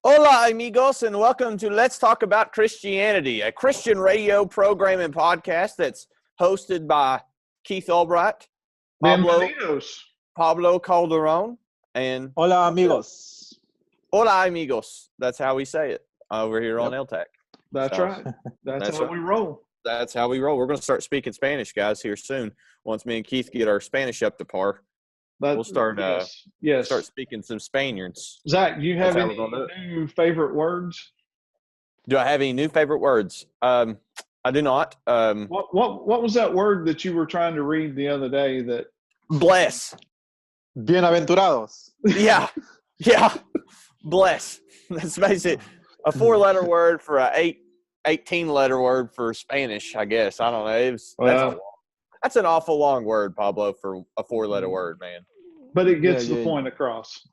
Hola, amigos, and welcome to Let's Talk About Christianity, a Christian radio program and podcast that's hosted by Keith Albright, Pablo Calderon, and Hola, amigos. Hola, amigos. That's how we say it over here on LTAC. That's right. That's how we roll. That's how we roll. We're going to start speaking Spanish, guys, here soon. Once me and Keith get our Spanish up to par, we'll start start speaking some Spaniards. Zach, do you have any new favorite words? Do I have any new favorite words? I do not. What was that word that you were trying to read the other day? That bless. Bienaventurados. Yeah. Bless. That's basically a 4-letter word for a 18-letter word for Spanish, I guess. I don't know. That's an awful long word, Pablo, for a 4-letter word, man. But it gets the point across.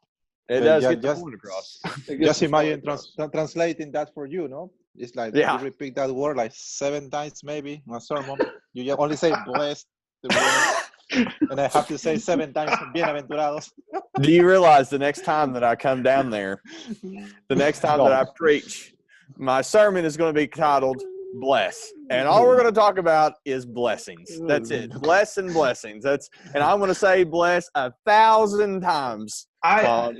It does get the point across. Just imagine translating that for you, no? It's like you repeat that word like 7 times maybe in a sermon. You only say blessed, and I have to say 7 times bienaventurados. Do you realize the next time that I come down there, the next time that I preach, my sermon is going to be titled Bless, and all we're going to talk about is blessings. That's it. Bless and blessings. And I'm going to say bless 1,000 times.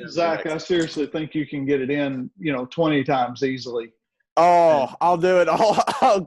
Zach, I seriously think you can get it in, 20 times easily. Oh, I'll do it.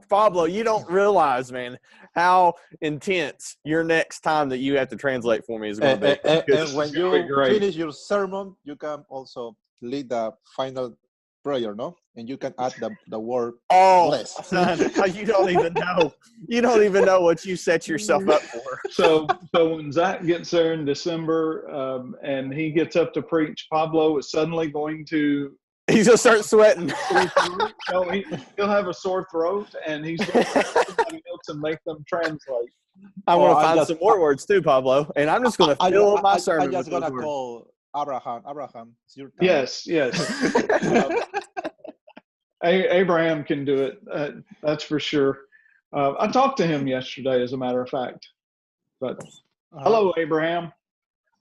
Pablo, you don't realize, man, how intense your next time that you have to translate for me is going to be. And when you finish your sermon, you can also lead the final prayer, no? And you can add the word bless. Son, you don't even know. You don't even know what you set yourself up for. So when Zach gets there in December and he gets up to preach, Pablo is suddenly going to – he's going to start sweating. He'll have a sore throat, and he's going to somebody else and make them translate. I want to find some more words tue, Pablo, and I'm just going to fill my sermon. I'm just going to call Abraham, it's your time. Yes. Abraham can do it. That's for sure. I talked to him yesterday, as a matter of fact. But hello, Abraham.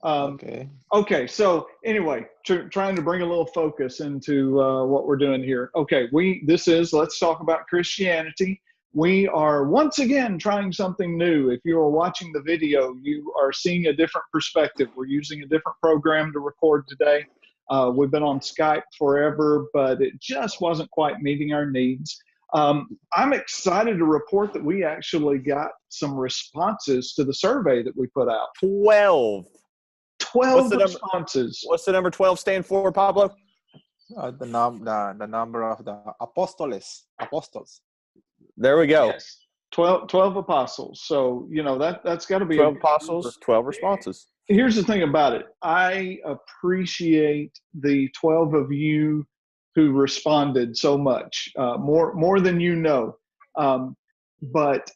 Okay. So anyway, trying to bring a little focus into what we're doing here. Okay, Let's Talk About Christianity. We are once again trying something new. If you are watching the video, you are seeing a different perspective. We're using a different program to record today. We've been on Skype forever, but it just wasn't quite meeting our needs. I'm excited to report that we actually got some responses to the survey that we put out. 12 responses. What's the number 12 stand for, Pablo? The number of the apostles. There we go. Yes. 12 apostles. So, that's got to be 12 apostles, 12 responses. Here's the thing about it. I appreciate the 12 of you who responded so much, more than you know. But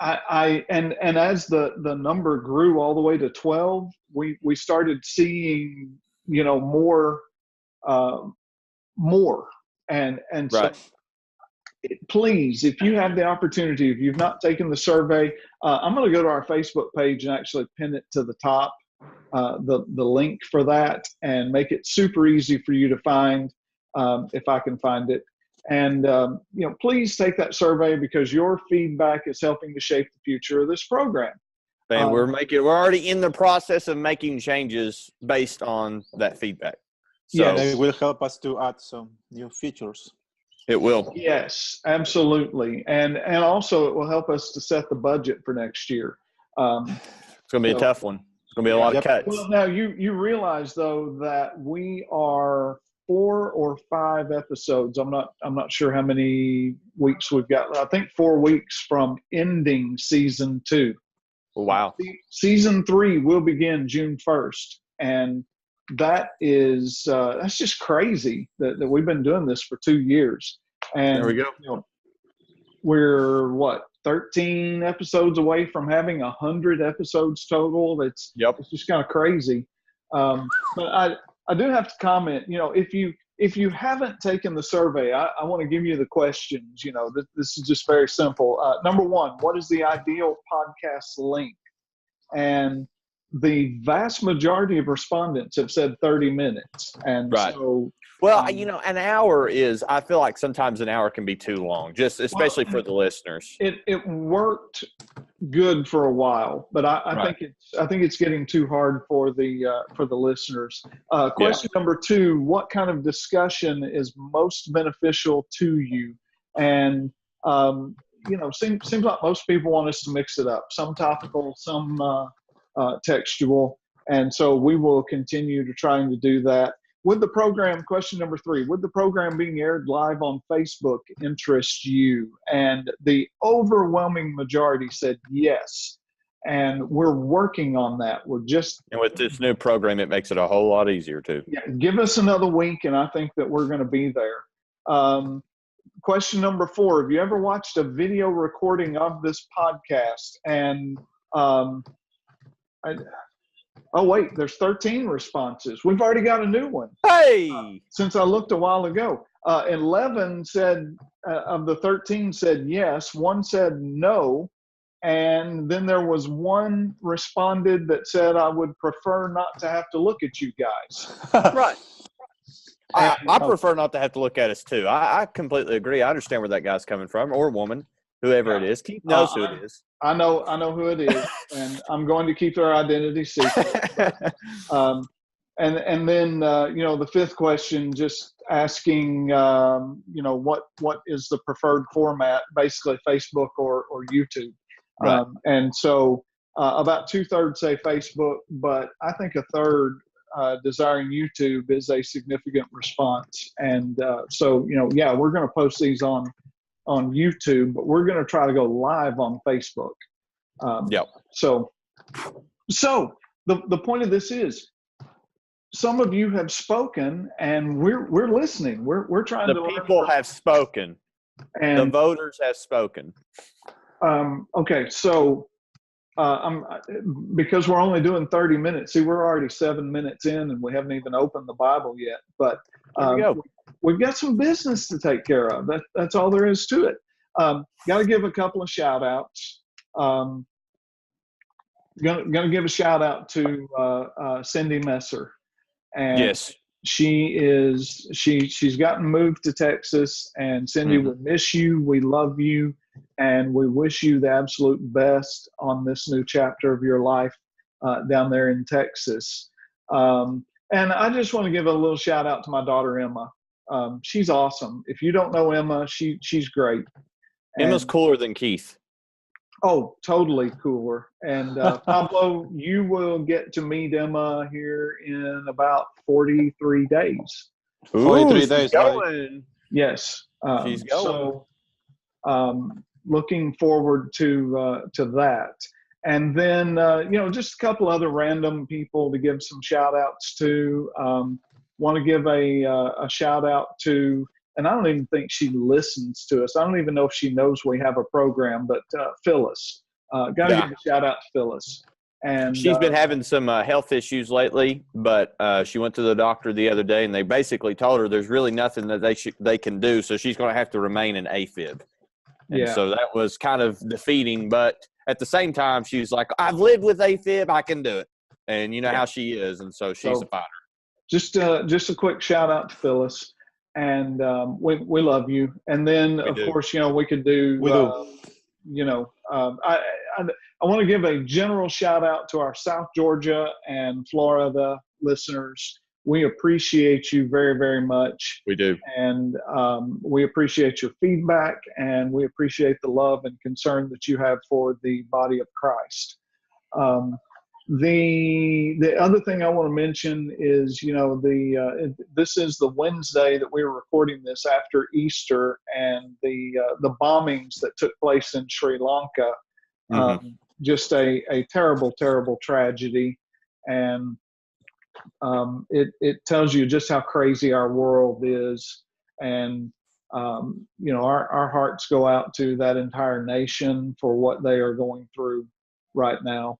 and as the number grew all the way to 12, we started seeing, more. And right. So please, if you have the opportunity, if you've not taken the survey, I'm going to go to our Facebook page and actually pin it to the top, the link for that, and make it super easy for you to find, if I can find it. And, please take that survey, because your feedback is helping to shape the future of this program. And we're already in the process of making changes based on that feedback. So it will help us to add some new features. It will. Yes, absolutely. And also it will help us to set the budget for next year. It's going to be a tough one. It's going to be a lot of cuts. Well, now you realize, though, that we are 4 or 5 episodes. I'm not sure how many weeks we've got. I think 4 weeks from ending season 2. Wow. Season 3 will begin June 1st. And that is that's just crazy that we've been doing this for 2 years. And there we go. We're 13 episodes away from having 100 episodes total. It's just kind of crazy. But I do have to comment, if you haven't taken the survey, I want to give you the questions. This is just very simple. Number 1, what is the ideal podcast length? And the vast majority of respondents have said 30 minutes. And right. So Well, an hour I feel like sometimes an hour can be too long, just especially for the listeners. It worked good for a while, but I think it's getting too hard for the listeners. Question number 2: what kind of discussion is most beneficial to you? And seems like most people want us to mix it up, some topical, some textual, and so we will continue to trying to do that. Would the program, question number 3, would the program being aired live on Facebook interest you? And the overwhelming majority said yes. And we're working on that. And with this new program, it makes it a whole lot easier too. Yeah, give us another week, and I think that we're going to be there. Question number 4, have you ever watched a video recording of this podcast? And oh, wait, there's 13 responses. We've already got a new one. Hey! Since I looked a while ago. 11 said, of the 13 said yes. 1 said no. And then there was 1 responded that said, I would prefer not to have to look at you guys. Right. I prefer not to have to look at us too. I completely agree. I understand where that guy's coming from, or woman, whoever it is. Keith knows who it is. I know who it is, and I'm going to keep their identity secret. And then the 5th question, just asking what is the preferred format, basically Facebook or YouTube. Right. And so about 2/3 say Facebook, but I think 1/3 desiring YouTube is a significant response. And so we're going to post these on YouTube, but we're going to try to go live on Facebook. So the point of this is, some of you have spoken, and we're listening. We're trying to. The people have spoken, and the voters have spoken. Okay, so because we're only doing 30 minutes. See, we're already 7 minutes in, and we haven't even opened the Bible yet. But we've got some business to take care of. That's all there is to it. Got to give a couple of shout outs. Gonna give a shout out to Cindy Messer. And yes, she's gotten moved to Texas. And Cindy, we miss you. We love you. And we wish you the absolute best on this new chapter of your life down there in Texas. And I just want to give a little shout out to my daughter, Emma. She's awesome. If you don't know Emma, she's great. Emma's cooler than Keith. Oh, totally cooler. And Pablo, you will get to meet Emma here in about 43 days. 43 days. Going. Yes. She's going. So looking forward to that. And then, just a couple other random people to give some shout outs to. Want to give a shout out to, and I don't even think she listens to us. I don't even know if she knows we have a program, but Phyllis. Got to give a shout out to Phyllis. And she's been having some health issues lately, but she went to the doctor the other day, and they basically told her there's really nothing that they can do, so she's going to have to remain in AFib. And so that was kind of defeating, but at the same time, she's like, I've lived with AFib, I can do it. And you know how she is, and so she's a fighter. Just a quick shout out to Phyllis, and we love you. And then, of course, we could do, I want to give a general shout out to our South Georgia and Florida listeners. We appreciate you very, very much. We do. And we appreciate your feedback, and we appreciate the love and concern that you have for the body of Christ. The other thing I want to mention is, this is the Wednesday that we were recording this after Easter, and the bombings that took place in Sri Lanka. Just a terrible, terrible tragedy. And it tells you just how crazy our world is. And, our hearts go out to that entire nation for what they are going through right now.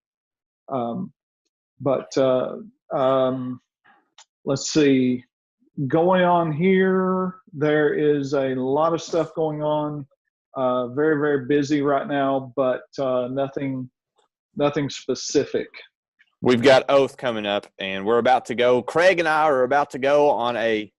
Let's see, going on here, there is a lot of stuff going on, very, very busy right now, but nothing specific. We've got Oath coming up, and we're about to go. Craig and I are about to go on a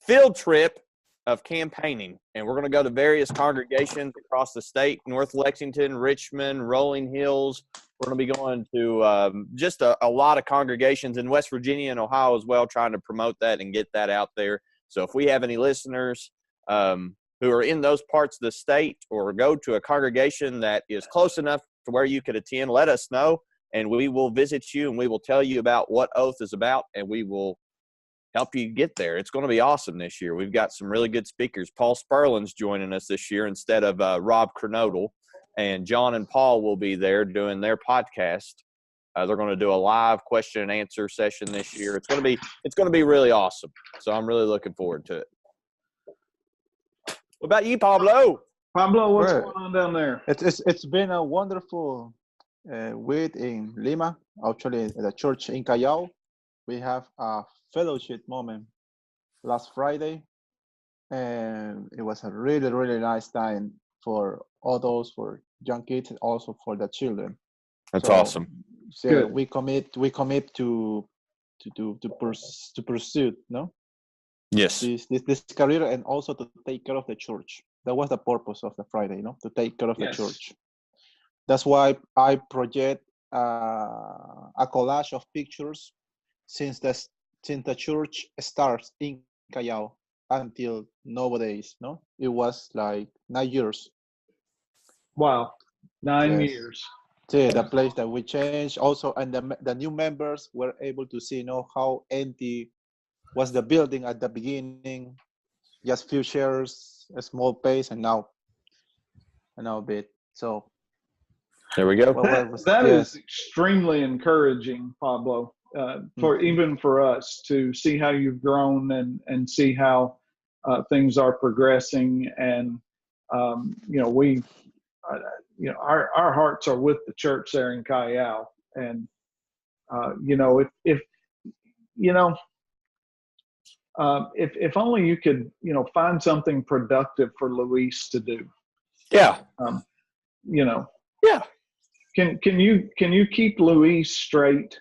field trip of campaigning, and we're going to go to various congregations across the state, North Lexington, Richmond, Rolling Hills. We're going to be going to just a lot of congregations in West Virginia and Ohio as well, trying to promote that and get that out there. So if we have any listeners who are in those parts of the state or go to a congregation that is close enough to where you could attend, let us know, and we will visit you and we will tell you about what Oath is about, and we will help you get there. It's going to be awesome this year. We've got some really good speakers. Paul Sperlin's joining us this year instead of Rob Kernodle, and John and Paul will be there doing their podcast. They're going to do a live question and answer session this year. It's going to be really awesome. So I'm really looking forward to it. What about you, Pablo? Pablo, what's going on down there? It's been a wonderful week in Lima. Actually, at the church in Callao, we have a fellowship moment last Friday, and it was a really, really nice time for adults, for young kids, and also for the children. That's awesome. So we commit to pursue, no? Yes. This career, and also to take care of the church. That was the purpose of the Friday, to take care of the church. That's why I project a collage of pictures since the church starts in Callao until nowadays. No, it was like 9 years. Wow, 9 years. Yeah, the place that we changed also, and the new members were able to see, how empty was the building at the beginning, just few chairs, a small place, and now a bit. So there we go. That is extremely encouraging, Pablo, even for us to see how you've grown and see how things are progressing. And our hearts are with the church there in Callao. And if only you could, find something productive for Luis to do. Yeah. Yeah. Can you keep Luis straight?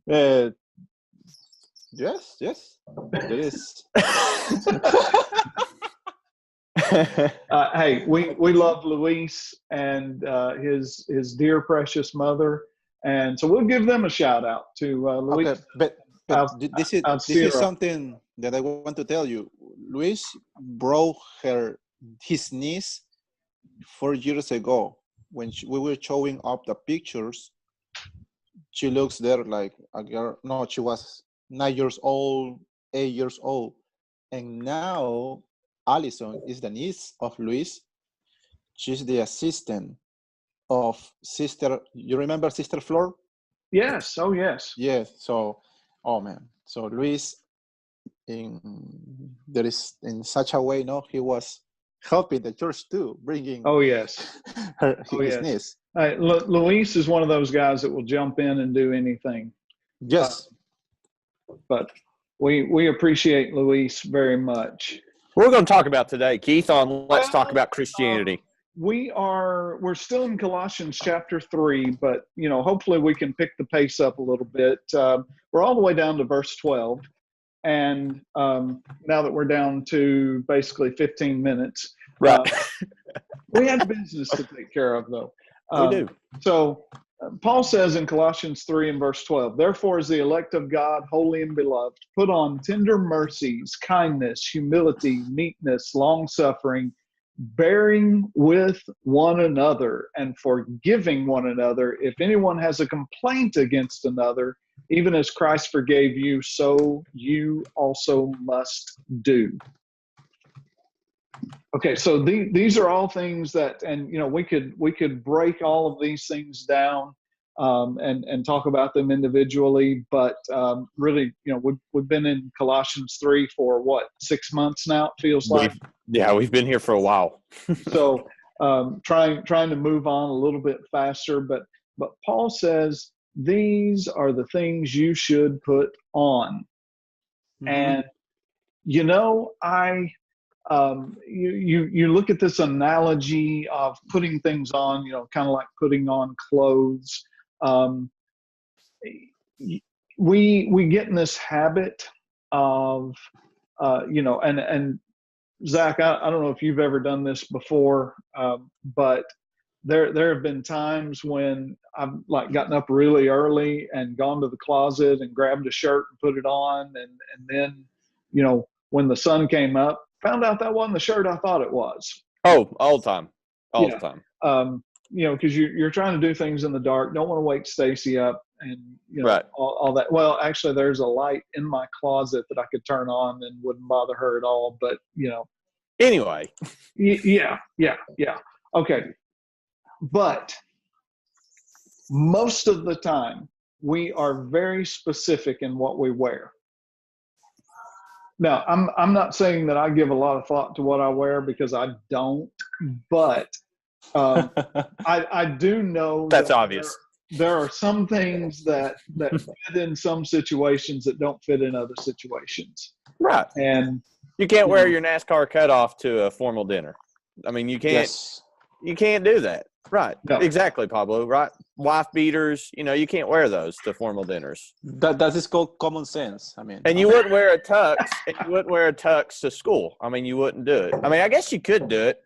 Yes, there is. Hey, we love Luis and his dear precious mother, and so we'll give them a shout out to Luis. Okay, but this is something that I want to tell you. Luis broke his knees 4 years ago when we were showing up the pictures. She looks there like a girl. No, she was 9 years old, 8 years old, and now Alison is the niece of Luis. She's the assistant of Sister. You remember Sister Flor? Yes. Oh, yes. Yes. So, man. So Luis, there is in such a way, he was helping the church too, bringing. Oh yes. His niece. Luis is one of those guys that will jump in and do anything. Yes. But we appreciate Luis very much. We're going to talk about today, Keith, on Let's Talk About Christianity. We're still in Colossians chapter 3, but hopefully we can pick the pace up a little bit. We're all the way down to verse 12, and now that we're down to basically 15 minutes, right? We have business to take care of, though. We do. So Paul says in Colossians 3 and verse 12, "Therefore, as the elect of God, holy and beloved, put on tender mercies, kindness, humility, meekness, long-suffering, bearing with one another and forgiving one another. If anyone has a complaint against another, even as Christ forgave you, so you also must do." Okay, so these are all things that, and we could break all of these things down and talk about them individually, but really, we've been in Colossians 3 for 6 months now, it feels like. We've been here for a while. So trying to move on a little bit faster, but Paul says these are the things you should put on. Mm-hmm. And you look at this analogy of putting things on, kind of like putting on clothes. we get in this habit of, and Zach, I don't know if you've ever done this before, but there have been times when I've like gotten up really early and gone to the closet and grabbed a shirt and put it on, and then, when the sun came up, found out that wasn't the shirt I thought it was. Oh, all the time. All the time. Because you're trying to do things in the dark, don't want to wake Stacy up, and right. all that. Well, actually, there's a light in my closet that I could turn on and wouldn't bother her at all. But anyway, yeah. Okay, but most of the time we are very specific in what we wear. Now, I'm not saying that I give a lot of thought to what I wear, because I don't, but I do know that's obvious. There are some things that fit in some situations that don't fit in other situations. Right. And you can't wear your NASCAR cutoff to a formal dinner. I mean, you can't. Yes. You can't do that. Right. No. Exactly, Pablo. Right. Wife beaters, you can't wear those to formal dinners. That is called common sense. I mean, and you wouldn't wear a tux. And you wouldn't wear a tux to school. I mean, you wouldn't do it. I mean, I guess you could do it,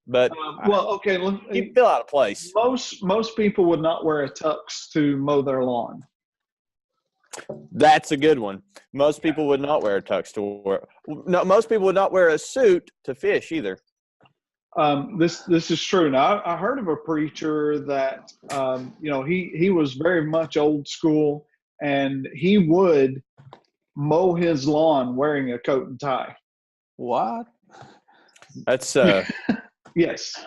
but you feel out of place. Most people would not wear a tux to mow their lawn. That's a good one. Most people would not wear a tux to wear. No, most people would not wear a suit to fish either. This is true. Now, I heard of a preacher that, he was very much old school, and he would mow his lawn wearing a coat and tie. What? That's yes.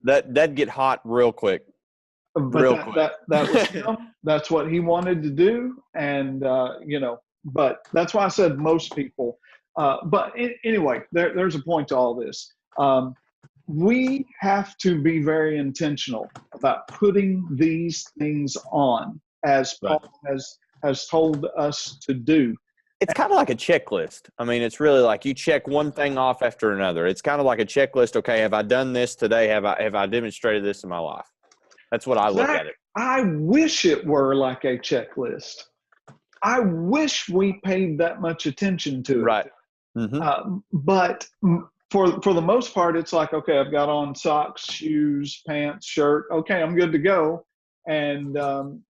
That'd get hot real quick. But that was him. That's what he wanted to do, and but that's why I said most people. But anyway, there's a point to all this. We have to be very intentional about putting these things on, as Paul has told us to do. It's kind of like a checklist. I mean, it's really like you check one thing off after another. It's kind of like a checklist. Okay, have I done this today? Have I demonstrated this in my life? That's what I look at it. I wish it were like a checklist. I wish we paid that much attention to it. Right. Mm-hmm. But for the most part, it's like, okay, I've got on socks, shoes, pants, shirt. Okay, I'm good to go. And and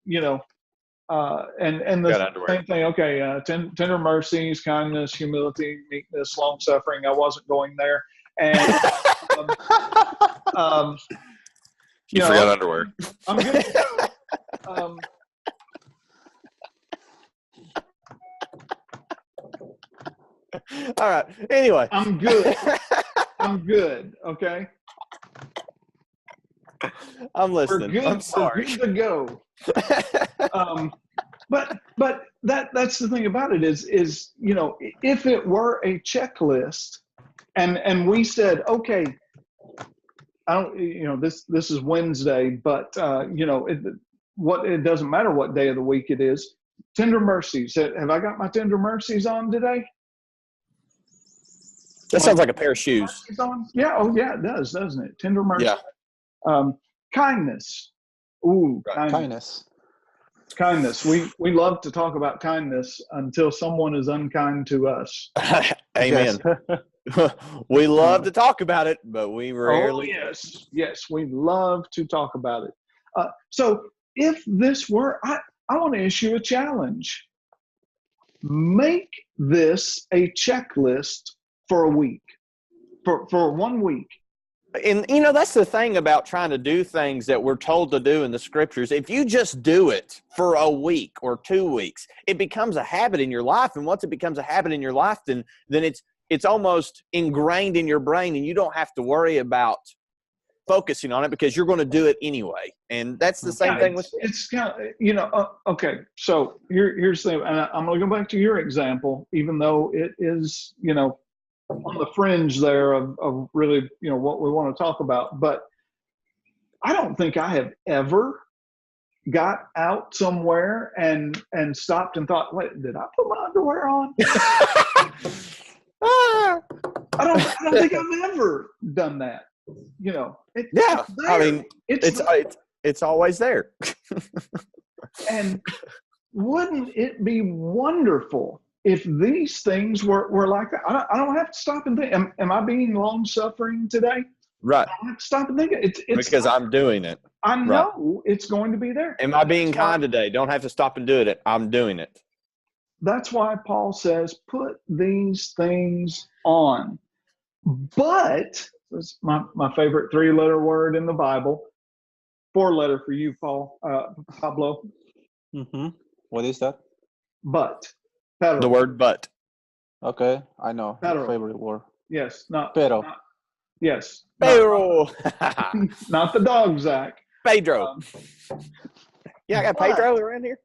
the same thing. Okay, tender mercies, kindness, humility, meekness, long suffering. I wasn't going there. And you forgot underwear. I'm good to go. All right. Anyway, I'm good. I'm good. Okay. I'm listening. We're good. I'm sorry. We're good to go. But that's the thing about it is if it were a checklist, and we said, okay, I don't, this is Wednesday, but it doesn't matter what day of the week it is. Tender mercies. Have I got my tender mercies on today? That sounds like a pair of shoes. Yeah. Oh, yeah, it does, doesn't it? Tender mercy. Yeah. Kindness. Ooh, right. Kindness. We love to talk about kindness until someone is unkind to us. Amen. We love to talk about it, but we rarely. Oh, yes, we love to talk about it. So if this were, I want to issue a challenge. Make this a checklist for a week, for 1 week. And, that's the thing about trying to do things that we're told to do in the scriptures. If you just do it for a week or 2 weeks, it becomes a habit in your life. And once it becomes a habit in your life, then it's almost ingrained in your brain, and you don't have to worry about focusing on it because you're going to do it anyway. And that's the same thing with it's kind of, okay. So here's the thing, and I'm going to go back to your example, even though it is, on the fringe there of really, what we want to talk about. But I don't think I have ever got out somewhere and stopped and thought, wait, did I put my underwear on? I don't think I've ever done that. It's always there. And wouldn't it be wonderful if these things were like that? I don't have to stop and think. Am I being long-suffering today? Right. I don't have to stop and think. It's because I'm doing it. I know it's going to be there. Am I being kind today? Don't have to stop and do it. I'm doing it. That's why Paul says, put these things on. But, that's my favorite 3-letter word in the Bible, 4-letter for you, Pablo. Mm-hmm. What is that? But. Pero. The word but. Okay, I know. Pero. Favorite word. Yes, not. Pero. Yes. Pedro. Not the dog, Zach. Pedro. Yeah, I got Pedro around here.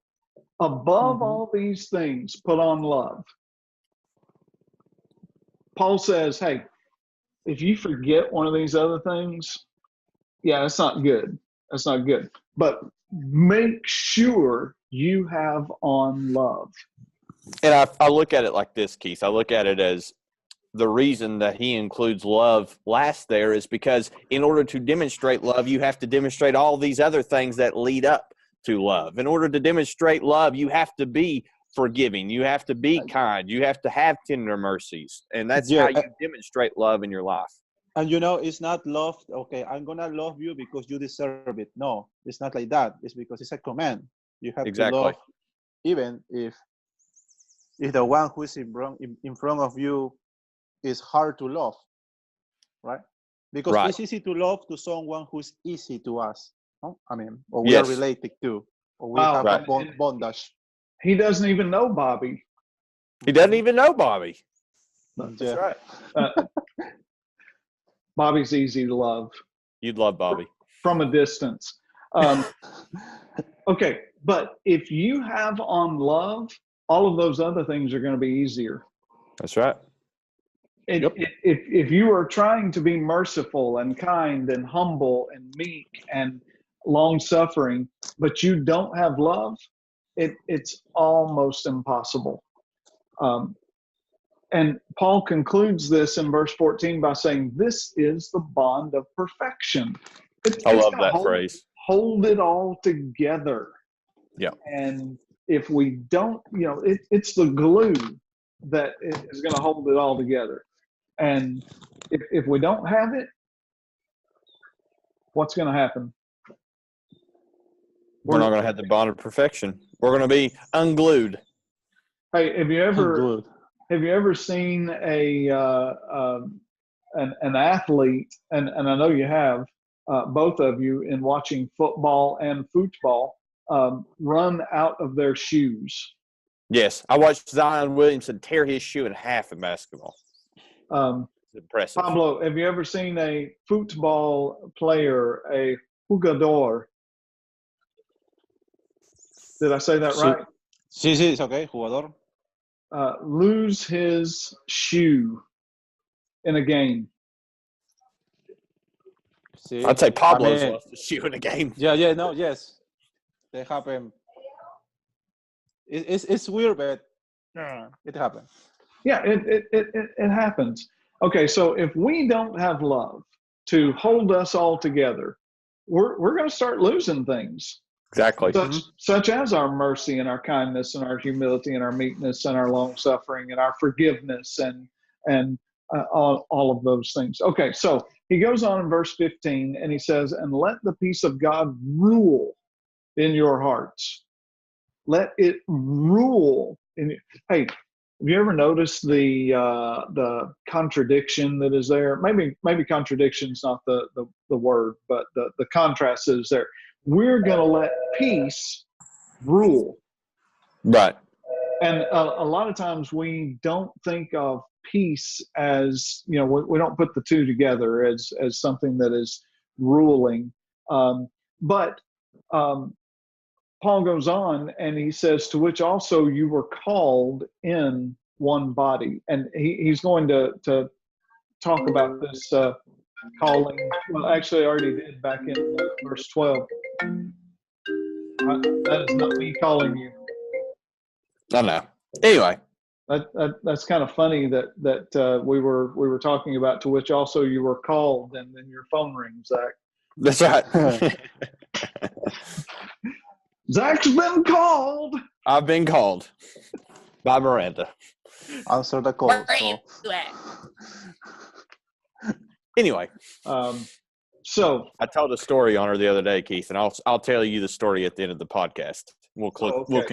Above all these things, put on love. Paul says, hey, if you forget one of these other things, yeah, that's not good. That's not good. But make sure you have on love. And I look at it like this, Keith. I look at it as the reason that he includes love last there is because in order to demonstrate love, you have to demonstrate all these other things that lead up to love. In order to demonstrate love, you have to be forgiving. You have to be kind. You have to have tender mercies. And that's how you demonstrate love in your life. And it's not love, okay, I'm going to love you because you deserve it. No, it's not like that. It's because it's a command. You have to love even if the one who is in front of you is hard to love, right? Because it's easy to love to someone who's easy to us. No? I mean, or we are related to, or we have a bondage. He doesn't even know Bobby. He doesn't even know Bobby. That's right. Bobby's easy to love. You'd love Bobby. From a distance. Okay, but if you have on love, all of those other things are going to be easier. That's right. If you are trying to be merciful and kind and humble and meek and long-suffering, but you don't have love, it's almost impossible. And Paul concludes this in verse 14 by saying, this is the bond of perfection. I love that phrase. Hold it all together. Yeah. And if we don't, it's the glue that is going to hold it all together. And if we don't have it, what's going to happen? We're not going to have the bond of perfection. We're going to be unglued. Hey, have you ever seen an athlete, and I know you have, both of you, in watching football and football, run out of their shoes? Yes, I watched Zion Williamson tear his shoe in half in basketball. It's impressive. Pablo, have you ever seen a football player, a jugador? Did I say that right? Sí, it's okay, jugador. Lose his shoe in a game. Sí. I'd say Pablo's lost his shoe in a game. Yes. They happen. It's weird, but it happens. Yeah, it happens. Okay, so if we don't have love to hold us all together, we're going to start losing things. Exactly. Such as our mercy and our kindness and our humility and our meekness and our long suffering and our forgiveness and all of those things. Okay, so he goes on in verse 15 and he says, and let the peace of God rule in your hearts. Let it rule in you. Hey, have you ever noticed the contradiction that is there? Maybe contradiction's not the word, but the contrast is there. We're going to let peace rule. Right. And a lot of times we don't think of peace as, we don't put the two together as something that is ruling. But Paul goes on and he says, to which also you were called in one body. And he's going to talk about this calling. Well, actually, I already did back in verse 12. That is not me calling you. I know. Anyway, that's kind of funny that we were talking about to which also you were called, and then your phone rings, Zach. That's right. Zach's been called. I've been called by Maranda. Answer the call. Anyway, so I told a story on her the other day, Keith, and I'll tell you the story at the end of the podcast. We'll conclude with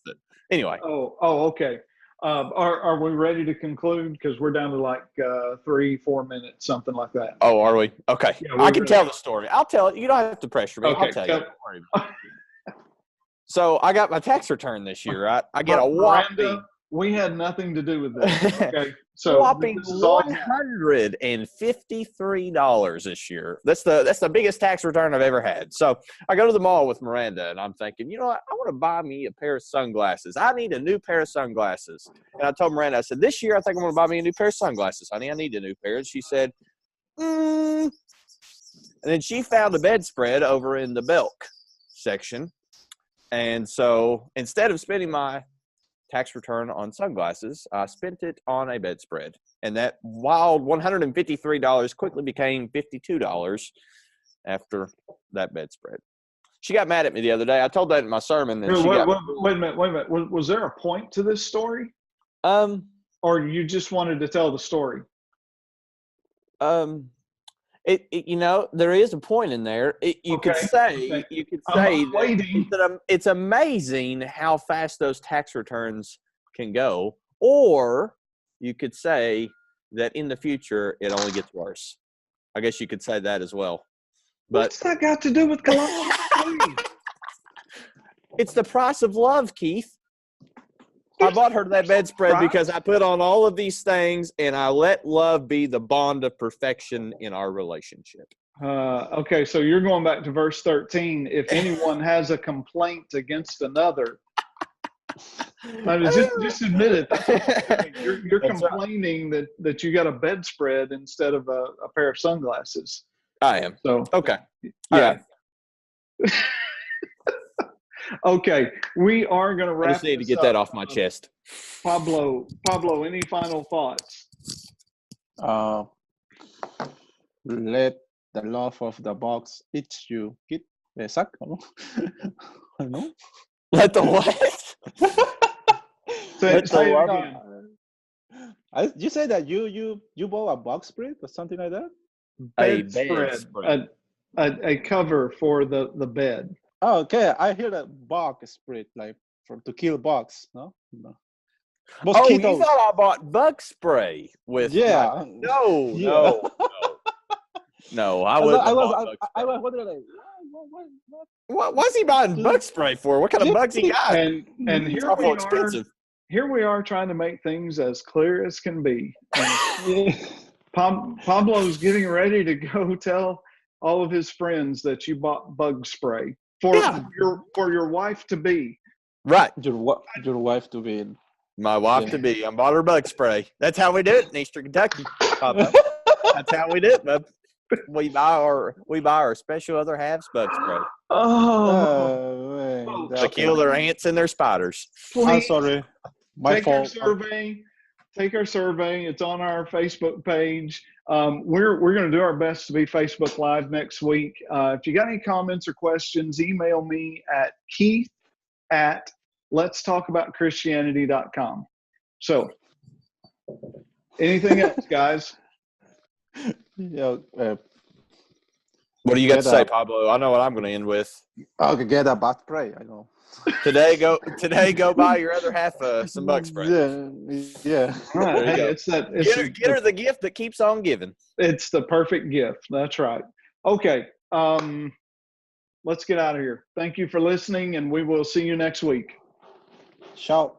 it. Anyway. Okay. Are we ready to conclude? Because we're down to like 3-4 minutes, something like that. Oh, are we? Okay. Yeah, I can tell the story. I'll tell it. You don't have to pressure me. Okay, I'll tell you. Don't worry about it. So I got my tax return this year, right? I get a whopping. Miranda, we had nothing to do with this. Okay. So whopping $153 this year. That's the biggest tax return I've ever had. So I go to the mall with Miranda, and I'm thinking, you know what? I want to buy me a pair of sunglasses. I need a new pair of sunglasses. And I told Miranda, I said, this year I think I'm going to buy me a new pair of sunglasses, honey. I need a new pair. And she said, And then she found a bedspread over in the Belk section. And so instead of spending my tax return on sunglasses, I spent it on a bedspread. And that wild $153 quickly became $52 after that bedspread. She got mad at me the other day. I told that in my sermon. And wait a minute. Was there a point to this story? Or you just wanted to tell the story? There is a point in there. You could say it's amazing how fast those tax returns can go, or you could say that in the future it only gets worse. I guess you could say that as well. But what's that got to do with Colossians 3? It's the price of love, Keith. I bought her that bedspread because I put on all of these things, and I let love be the bond of perfection in our relationship. Okay, so you're going back to verse 13. If anyone has a complaint against another, just admit it. That's what you're complaining right. that you got a bedspread instead of a pair of sunglasses. I am. So okay. Yeah. Okay, we are going to wrap. I just need to get that off my chest. Pablo, any final thoughts? Let the love of the box eat you. Exacto, ¿no? Let the what? You said that you bought a box spread or something like that? Bedspread. A cover for the bed. Oh, okay. I hear that bug spread, like to kill bugs, no? Mosquitoes. Oh, you thought I bought bug spray with? Yeah. No. I wouldn't. I was wondering, like, what's he buying bug spray for? What kind of bugs he got? And here we are trying to make things as clear as can be. Pablo's getting ready to go tell all of his friends that you bought bug spray. For your wife to be. Right. Your wife to be. My wife to be. I bought her bug spray. That's how we do it in Eastern Kentucky. That's how we do it, bub. We buy our special other halves bug spray. Oh man. To kill their ants and their spiders. Please, I'm sorry. My fault. Take our survey. It's on our Facebook page. We're going to do our best to be Facebook Live next week. If you got any comments or questions, email me at keith@letstalkaboutchristianity.com. So, anything else, guys? What do you got to say, Pablo? I know what I'm going to end with. Okay, get a bug spray. I know. Today, go buy your other half some bug spray. Yeah. All right. Hey, get her the gift that keeps on giving. It's the perfect gift. That's right. Okay. Let's get out of here. Thank you for listening, and we will see you next week. Ciao.